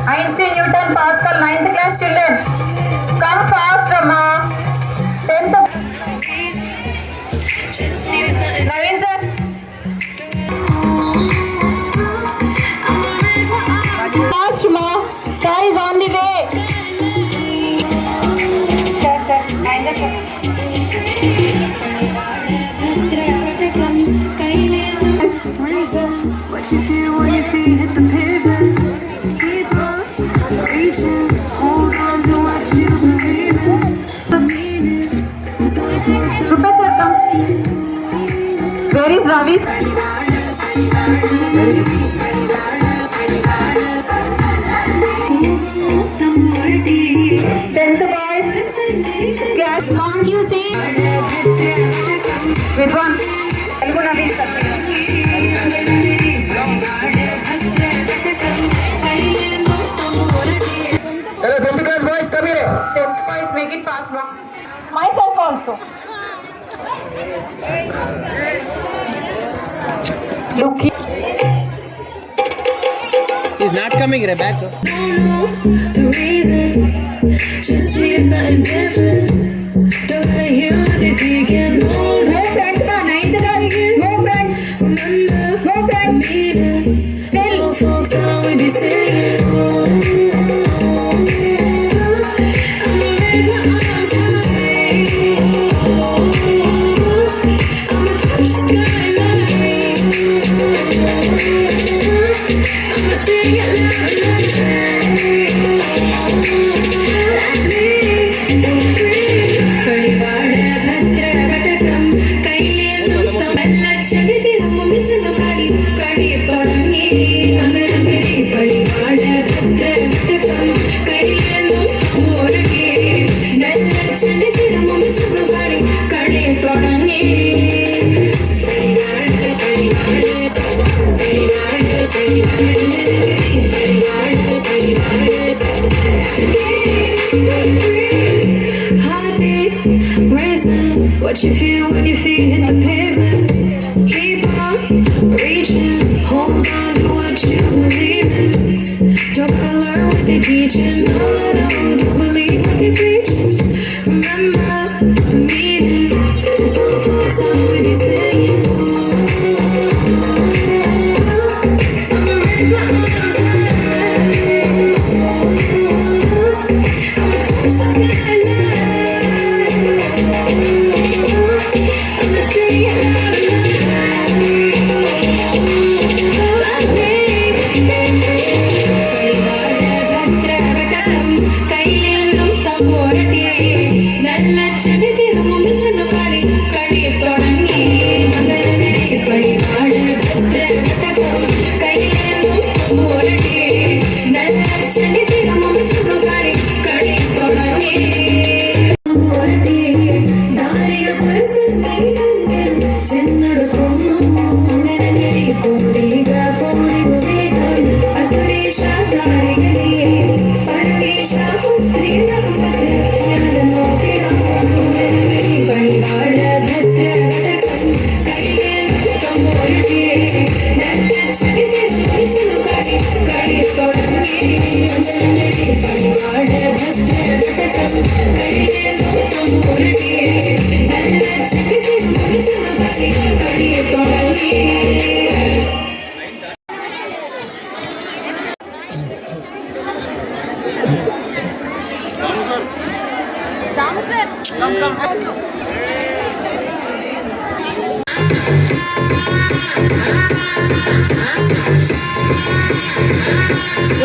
Einstein, Newton, Pascal, 9th class children. Come fast, Amma. 10th. Naveen sir. Fast, Ma. Car is on the way. Sir, sir. Mind sir. What you feel when your feet hit the pavement? Keep on reaching, hold on to what you believe in. Professor, come. Where is Ravi? 10th boys. Can't you see? With one. Hello, Naveen sir. Hello, 10th class boys, come here. 10th boys, make it fast, ma. Myself also. Look here. He's not coming, Rebecca. The reason, just need something different. Don't gotta hear what they speaking. No front, ma. 9th class. No front. Remember, No front. meaning. Still. Folks, how we be singing. What you feel when your feet hit the pavement? Keep on reaching, hold on to what you believe in. Don't gotta learn what they teaching, no, don't believe what they preaching. Remember the meaning, it's all folks how we be singing. I'ma raise my arms high, I'ma touch the skyline.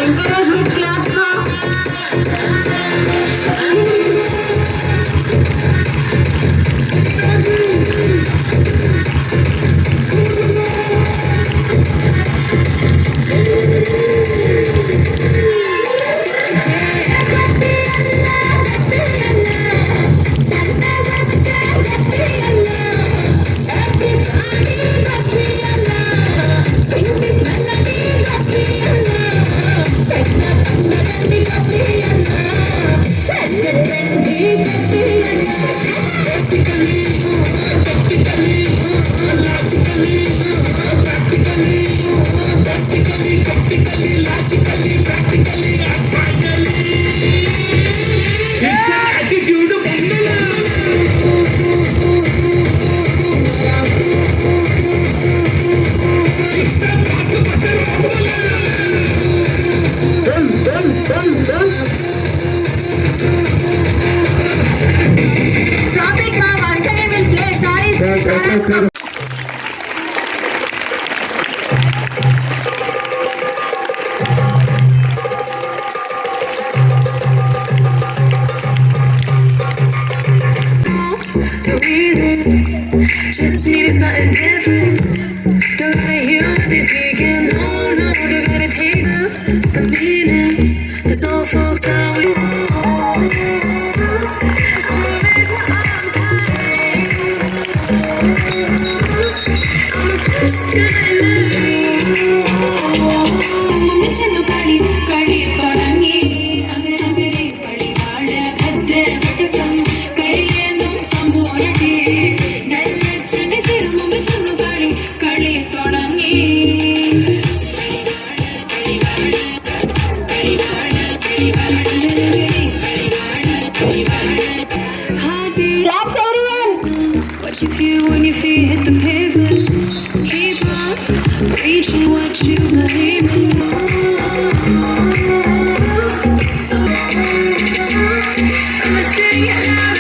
Encourage with claps, ma. be speaking. No, no, you gotta take the meaning. Cause old folks always. I'ma raise my arms high. I'ma touch the skyline. മനുഷ്യനു കളി തുടങ്ങി അങ്ങനെ കളിവാഴ ഭദ്രവടകം കൈയേന്തും തമ്പുരട്ടി നെല്ലച്ചനെ തിരുമുമ്പ് കളി തുടങ്ങി Claps everyone. What you feel when your feet hit the pavement. Keep on reaching what you believe in. I'ma sing it loud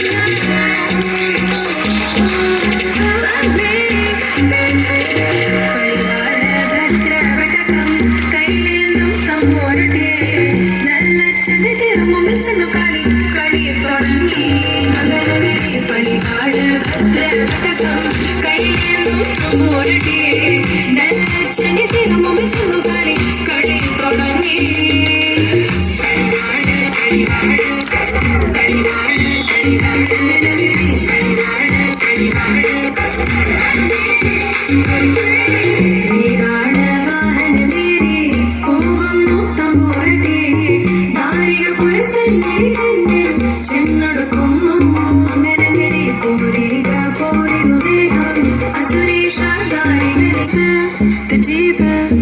the deep end,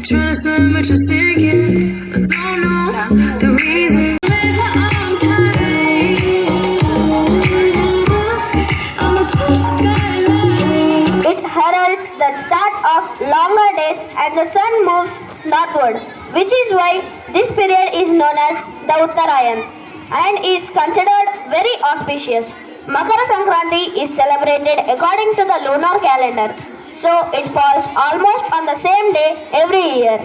trying to swim but you're sinking. I don't know the reason. Raise my arms high. I'ma touch the skyline. It heralds the start of longer days and the sun moves northward, which is why this period is known as the Uttarayan and is considered very auspicious. Makara Sankranti is celebrated according to the lunar calendar, so it falls almost on the same day every year.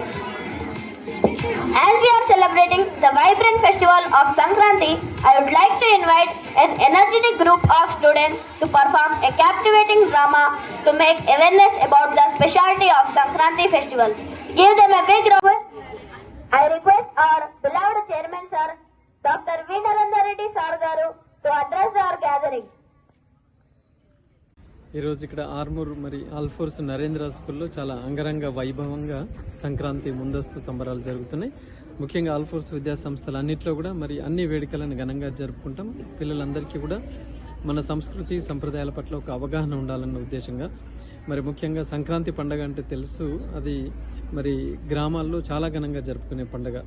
As we are celebrating the vibrant festival of Sankranti, I would like to invite an energetic group of students to perform a captivating drama to make awareness about the specialty of Sankranti festival. Give them a big round. I request our beloved chairman sir, Dr. V. Narendra Reddy sir garu, to address our gathering. ఈరోజు ఇక్కడ ఆర్మూర్ మరి ఆల్ఫోర్స్ నరేంద్ర స్కూల్లో చాలా అంగరంగ వైభవంగా సంక్రాంతి ముందస్తు సంబరాలు జరుగుతున్నాయి. ముఖ్యంగా ఆల్ఫోర్స్ విద్యా సంస్థలు అన్నింటిలో కూడా మరి అన్ని వేడుకలను ఘనంగా జరుపుకుంటాం. పిల్లలందరికీ కూడా మన సంస్కృతి సంప్రదాయాల పట్ల ఒక అవగాహన ఉండాలన్న ఉద్దేశంగా మరి ముఖ్యంగా సంక్రాంతి పండగ అంటే తెలుసు, అది మరి గ్రామాల్లో చాలా ఘనంగా జరుపుకునే పండగ.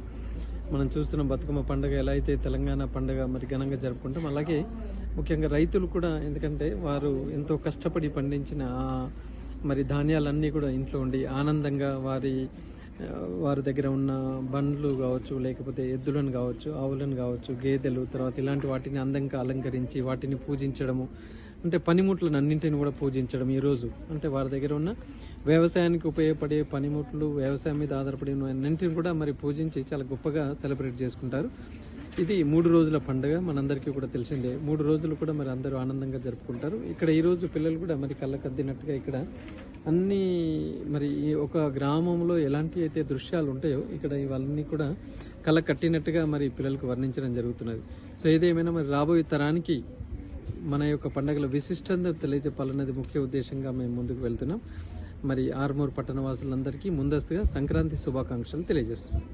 మనం చూస్తున్న బతుకమ్మ పండుగ ఎలా అయితే తెలంగాణ పండుగ మరి ఘనంగా జరుపుకుంటాం, అలాగే ముఖ్యంగా రైతులు కూడా, ఎందుకంటే వారు ఎంతో కష్టపడి పండించిన మరి ధాన్యాలన్నీ కూడా ఇంట్లో ఉండి ఆనందంగా వారి దగ్గర ఉన్న బండ్లు కావచ్చు, లేకపోతే ఎద్దులను కావచ్చు, ఆవులను కావచ్చు, గేదెలు, తర్వాత ఇలాంటి వాటిని అందంగా అలంకరించి వాటిని పూజించడము, అంటే పనిముట్లను అన్నింటిని కూడా పూజించడం. ఈరోజు అంటే వారి దగ్గర ఉన్న వ్యవసాయానికి ఉపయోగపడే పనిముట్లు, వ్యవసాయం మీద ఆధారపడి ఉన్న అన్నింటిని కూడా మరి పూజించి చాలా గొప్పగా సెలబ్రేట్ చేసుకుంటారు. ఇది 3 రోజుల పండుగ, మనందరికీ కూడా తెలిసిందే. 3 రోజులు కూడా మరి అందరూ ఆనందంగా జరుపుకుంటారు. ఇక్కడ ఈరోజు పిల్లలు కూడా మరి కళ్ళకద్దినట్టుగా ఇక్కడ అన్ని మరి ఒక గ్రామంలో ఎలాంటి అయితే దృశ్యాలు ఉంటాయో ఇక్కడ ఇవన్నీ కూడా కళ్ళ కట్టినట్టుగా మరి పిల్లలకు వర్ణించడం జరుగుతున్నది. సో ఏదేమైనా మరి రాబోయే తరానికి మన యొక్క పండుగల విశిష్టత తెలియజెప్పాలన్నది ముఖ్య ఉద్దేశంగా మేము ముందుకు వెళ్తున్నాం. మరి ఆర్మూర్ పట్టణ వాసులందరికీ ముందస్తుగా సంక్రాంతి శుభాకాంక్షలు తెలియజేస్తున్నాం.